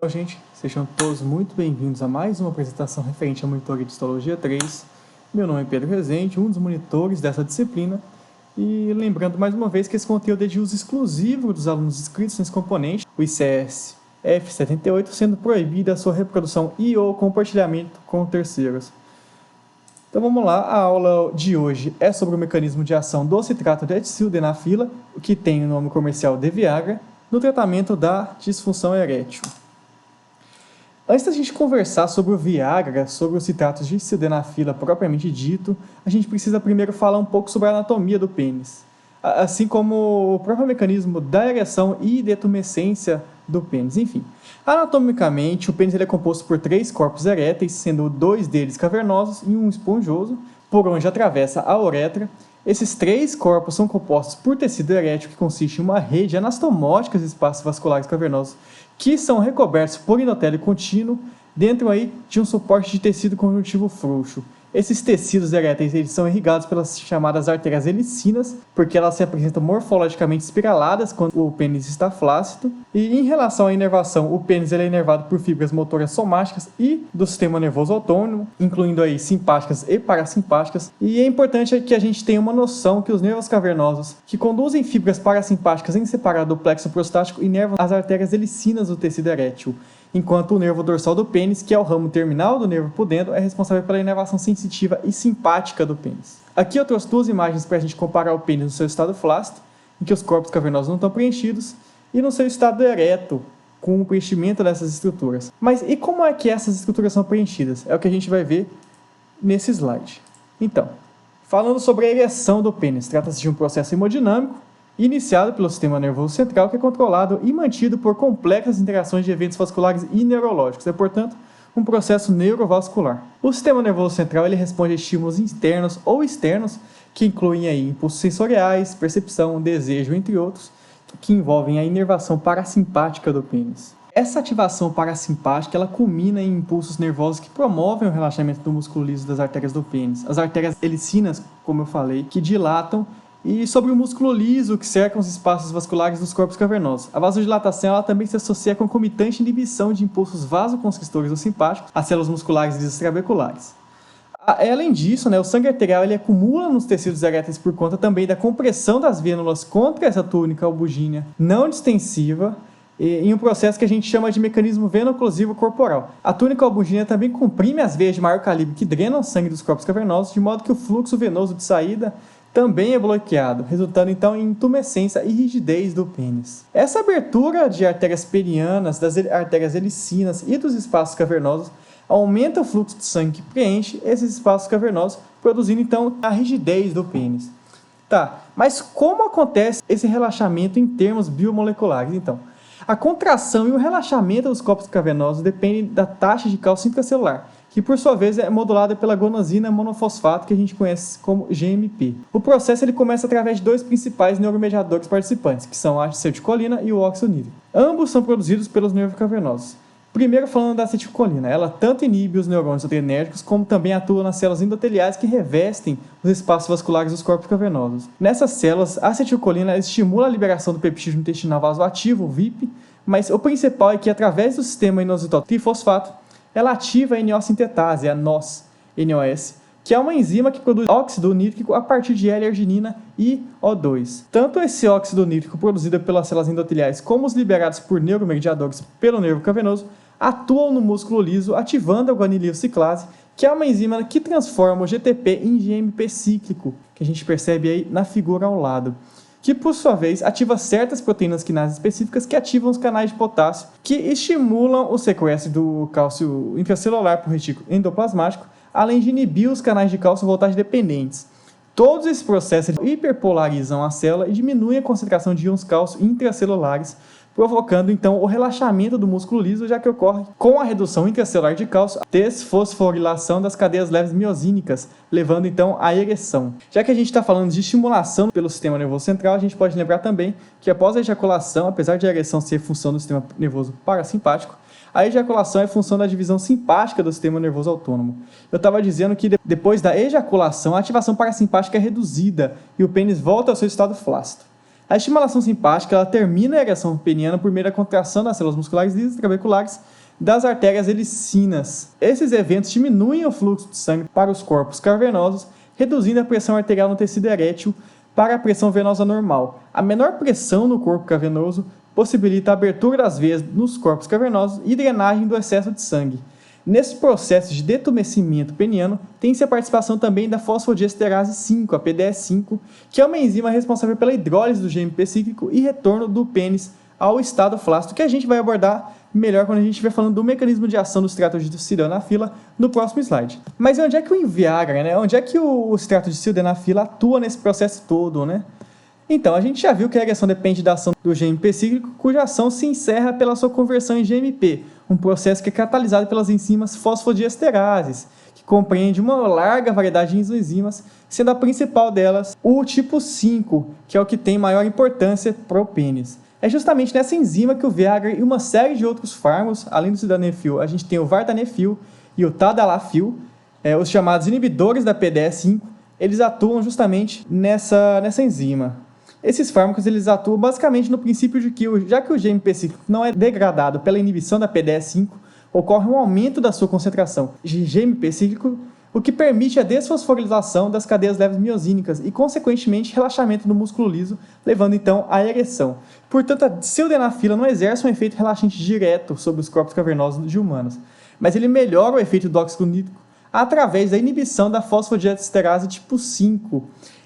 Então, gente, sejam todos muito bem-vindos a mais uma apresentação referente à monitoria de histologia 3. Meu nome é Pedro Rezende, um dos monitores dessa disciplina. E lembrando mais uma vez que esse conteúdo é de uso exclusivo dos alunos inscritos nesse componente, o ICS F78, sendo proibida a sua reprodução e ou compartilhamento com terceiros. Então vamos lá, a aula de hoje é sobre o mecanismo de ação do citrato de etildenafila, que tem o nome comercial de Viagra, no tratamento da disfunção erétil. Antes da gente conversar sobre o Viagra, sobre os citratos de sildenafila propriamente dito, a gente precisa primeiro falar um pouco sobre a anatomia do pênis, assim como o próprio mecanismo da ereção e detumescência do pênis. Enfim, anatomicamente, o pênis ele é composto por 3 corpos eréteis, sendo 2 deles cavernosos e um esponjoso, por onde atravessa a uretra. Esses 3 corpos são compostos por tecido erétil, que consiste em uma rede anastomótica de espaços vasculares cavernosos, que são recobertos por endotélio contínuo, dentro aí de um suporte de tecido conjuntivo frouxo. Esses tecidos eréteis eles são irrigados pelas chamadas artérias helicinas, porque elas se apresentam morfologicamente espiraladas quando o pênis está flácido. E em relação à inervação, o pênis ele é inervado por fibras motoras somáticas e do sistema nervoso autônomo, incluindo aí simpáticas e parasimpáticas. E é importante que a gente tenha uma noção que os nervos cavernosos, que conduzem fibras parasimpáticas em separado do plexo prostático, inervam as artérias helicinas do tecido erétil, enquanto o nervo dorsal do pênis, que é o ramo terminal do nervo pudendo, é responsável pela inervação sensitiva e simpática do pênis. Aqui eu trouxe 2 imagens para a gente comparar o pênis no seu estado flácido, em que os corpos cavernosos não estão preenchidos, e no seu estado ereto, com o preenchimento dessas estruturas. Mas e como é que essas estruturas são preenchidas? É o que a gente vai ver nesse slide. Então, falando sobre a ereção do pênis, trata-se de um processo hemodinâmico, iniciado pelo sistema nervoso central, que é controlado e mantido por complexas interações de eventos vasculares e neurológicos. É, portanto, um processo neurovascular. O sistema nervoso central ele responde a estímulos internos ou externos, que incluem aí impulsos sensoriais, percepção, desejo, entre outros, que envolvem a inervação parasimpática do pênis. Essa ativação parasimpática ela culmina em impulsos nervosos que promovem o relaxamento do músculo liso das artérias do pênis. As artérias helicinas, como eu falei, que dilatam, e sobre o músculo liso que cerca os espaços vasculares dos corpos cavernosos. A vasodilatação ela também se associa à concomitante inibição de impulsos vasoconstrictores ou simpáticos às células musculares lisas trabeculares. Além disso, o sangue arterial ele acumula nos tecidos eréteis por conta também da compressão das vênulas contra essa túnica albugínea não distensiva, em um processo que a gente chama de mecanismo veno-oclusivo corporal. A túnica albugínea também comprime as veias de maior calibre que drenam o sangue dos corpos cavernosos, de modo que o fluxo venoso de saída também é bloqueado, resultando então em intumescência e rigidez do pênis. Essa abertura de artérias perianas, das artérias helicinas e dos espaços cavernosos aumenta o fluxo de sangue que preenche esses espaços cavernosos, produzindo então a rigidez do pênis. Tá, mas como acontece esse relaxamento em termos biomoleculares? Então, a contração e o relaxamento dos corpos cavernosos dependem da taxa de cálcio intracelular, que por sua vez é modulada pela guanosina monofosfato, que a gente conhece como GMP. O processo ele começa através de 2 principais neuromediadores participantes, que são a acetilcolina e o óxido nítrico. Ambos são produzidos pelos nervos cavernosos. Primeiro falando da acetilcolina, ela tanto inibe os neurônios adrenérgicos, como também atua nas células endoteliais que revestem os espaços vasculares dos corpos cavernosos. Nessas células, a acetilcolina estimula a liberação do peptídeo intestinal vasoativo, o VIP, mas o principal é que através do sistema inositol trifosfato, ela ativa a NO-sintetase, a NOS, que é uma enzima que produz óxido nítrico a partir de L-arginina e O2. Tanto esse óxido nítrico produzido pelas células endoteliais como os liberados por neuromediadores pelo nervo cavernoso atuam no músculo liso, ativando a guanililciclase, que é uma enzima que transforma o GTP em GMP cíclico, que a gente percebe aí na figura ao lado, que por sua vez ativa certas proteínas quinase específicas que ativam os canais de potássio, que estimulam o sequestro do cálcio intracelular por retículo endoplasmático, além de inibir os canais de cálcio voltagem dependentes. Todos esses processos hiperpolarizam a célula e diminuem a concentração de íons cálcio intracelulares, provocando então o relaxamento do músculo liso, já que ocorre com a redução intracelular de cálcio, a desfosforilação das cadeias leves miosínicas, levando então à ereção. Já que a gente está falando de estimulação pelo sistema nervoso central, a gente pode lembrar também que após a ejaculação, apesar de a ereção ser função do sistema nervoso parasimpático, a ejaculação é função da divisão simpática do sistema nervoso autônomo. Eu estava dizendo que depois da ejaculação, a ativação parasimpática é reduzida e o pênis volta ao seu estado flácido. A estimulação simpática ela termina a ereção peniana por meio da contração das células musculares lisas trabeculares das artérias helicinas. Esses eventos diminuem o fluxo de sangue para os corpos cavernosos, reduzindo a pressão arterial no tecido erétil para a pressão venosa normal. A menor pressão no corpo cavernoso possibilita a abertura das veias nos corpos cavernosos e drenagem do excesso de sangue. Nesse processo de detumescimento peniano, tem-se a participação também da fosfodiesterase 5, a PDE5, que é uma enzima responsável pela hidrólise do GMP cíclico e retorno do pênis ao estado flácido, que a gente vai abordar melhor quando a gente estiver falando do mecanismo de ação do citrato de sildenafila no próximo slide. Mas onde é que o Viagra, né? Onde é que o citrato de sildenafila atua nesse processo todo, né? Então, a gente já viu que a ereção depende da ação do GMP cíclico, cuja ação se encerra pela sua conversão em GMP, um processo que é catalisado pelas enzimas fosfodiesterases, que compreende uma larga variedade de enzimas, sendo a principal delas o tipo 5, que é o que tem maior importância para o pênis. É justamente nessa enzima que o Viagra e uma série de outros fármacos, além do sildenafil, a gente tem o vartanafil e o tadalafil, os chamados inibidores da PDE5, eles atuam justamente nessa enzima. Esses fármacos eles atuam basicamente no princípio de que, já que o GMP cíclico não é degradado pela inibição da PDE5, ocorre um aumento da sua concentração de GMP cíclico, o que permite a desfosforilação das cadeias leves miosínicas e, consequentemente, relaxamento do músculo liso, levando então à ereção. Portanto, a sildenafila não exerce um efeito relaxante direto sobre os corpos cavernosos de humanos, mas ele melhora o efeito do óxido nítrico através da inibição da fosfodiesterase tipo 5,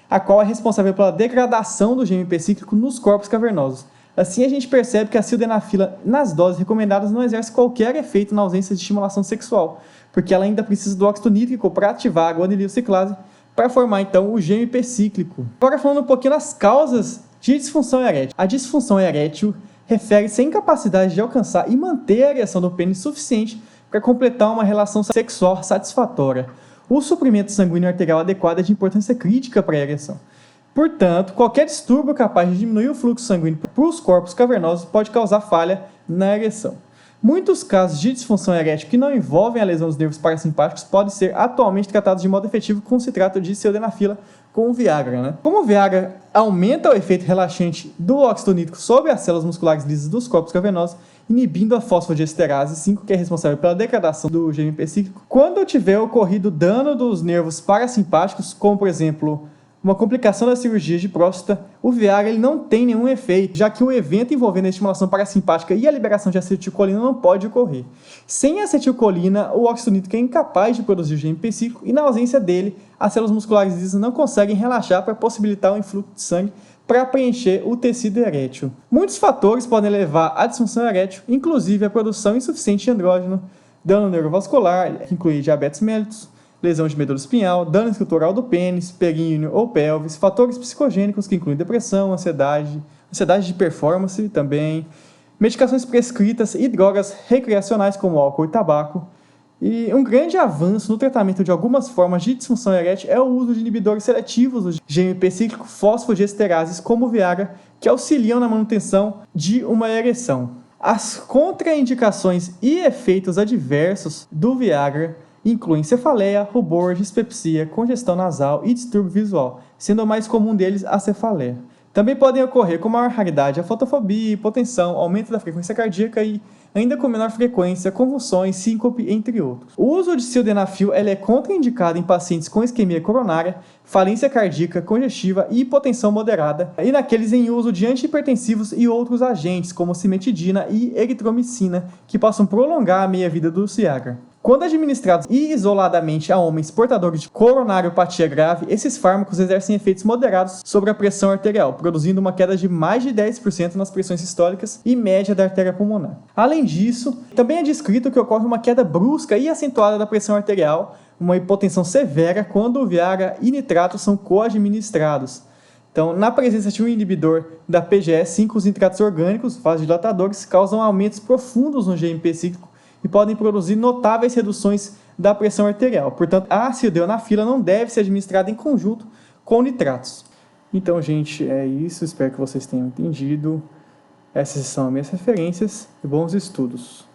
a qual é responsável pela degradação do GMP cíclico nos corpos cavernosos. Assim, a gente percebe que a sildenafila, nas doses recomendadas, não exerce qualquer efeito na ausência de estimulação sexual, porque ela ainda precisa do óxido nítrico para ativar a guanililciclase para formar, então, o GMP cíclico. Agora, falando um pouquinho das causas de disfunção erétil. A disfunção erétil refere-se à incapacidade de alcançar e manter a ereção do pênis suficiente para completar uma relação sexual satisfatória. O suprimento sanguíneo arterial adequado é de importância crítica para a ereção. Portanto, qualquer distúrbio capaz de diminuir o fluxo sanguíneo para os corpos cavernosos pode causar falha na ereção. Muitos casos de disfunção erétil que não envolvem a lesão dos nervos parasimpáticos podem ser atualmente tratados de modo efetivo com citrato de sildenafila com o Viagra, né? Como o Viagra aumenta o efeito relaxante do óxido nítrico sobre as células musculares lisas dos corpos cavernosos, inibindo a fosfodiesterase 5, que é responsável pela degradação do GMP cíclico. Quando tiver ocorrido dano dos nervos parasimpáticos, como por exemplo uma complicação da cirurgia de próstata, o Viagra ele não tem nenhum efeito, já que o evento envolvendo a estimulação parasimpática e a liberação de acetilcolina não pode ocorrer. Sem acetilcolina, o óxido nítrico é incapaz de produzir o GMP cíclico e, na ausência dele, as células musculares lisas não conseguem relaxar para possibilitar o influxo de sangue para preencher o tecido erétil. Muitos fatores podem levar à disfunção erétil, inclusive a produção insuficiente de andrógeno, dano neurovascular, que inclui diabetes mellitus, lesão de medula espinhal, dano estrutural do pênis, períneo ou pelvis, fatores psicogênicos que incluem depressão, ansiedade de performance também, medicações prescritas e drogas recreacionais como álcool e tabaco. E um grande avanço no tratamento de algumas formas de disfunção erétil é o uso de inibidores seletivos do GMP cíclico fosfodiesterases como o Viagra, que auxiliam na manutenção de uma ereção. As contraindicações e efeitos adversos do Viagra incluem cefaleia, rubor, dispepsia, congestão nasal e distúrbio visual, sendo o mais comum deles a cefaleia. Também podem ocorrer com maior raridade a fotofobia, hipotensão, aumento da frequência cardíaca e, ainda com menor frequência, convulsões, síncope, entre outros. O uso de sildenafil é contraindicado em pacientes com isquemia coronária, falência cardíaca, congestiva e hipotensão moderada, e naqueles em uso de antihipertensivos e outros agentes, como cimetidina e eritromicina, que possam prolongar a meia-vida do Viagra. Quando administrados isoladamente a homens portadores de coronariopatia grave, esses fármacos exercem efeitos moderados sobre a pressão arterial, produzindo uma queda de mais de 10% nas pressões sistólicas e média da artéria pulmonar. Além disso, também é descrito que ocorre uma queda brusca e acentuada da pressão arterial, uma hipotensão severa quando o Viagra e nitrato são co-administrados. Então, na presença de um inibidor da PGE5, os nitratos orgânicos, vasodilatadores, causam aumentos profundos no GMP cíclico e podem produzir notáveis reduções da pressão arterial. Portanto, a sildenafila não deve ser administrada em conjunto com nitratos. Então, gente, é isso. Espero que vocês tenham entendido. Essas são as minhas referências e bons estudos.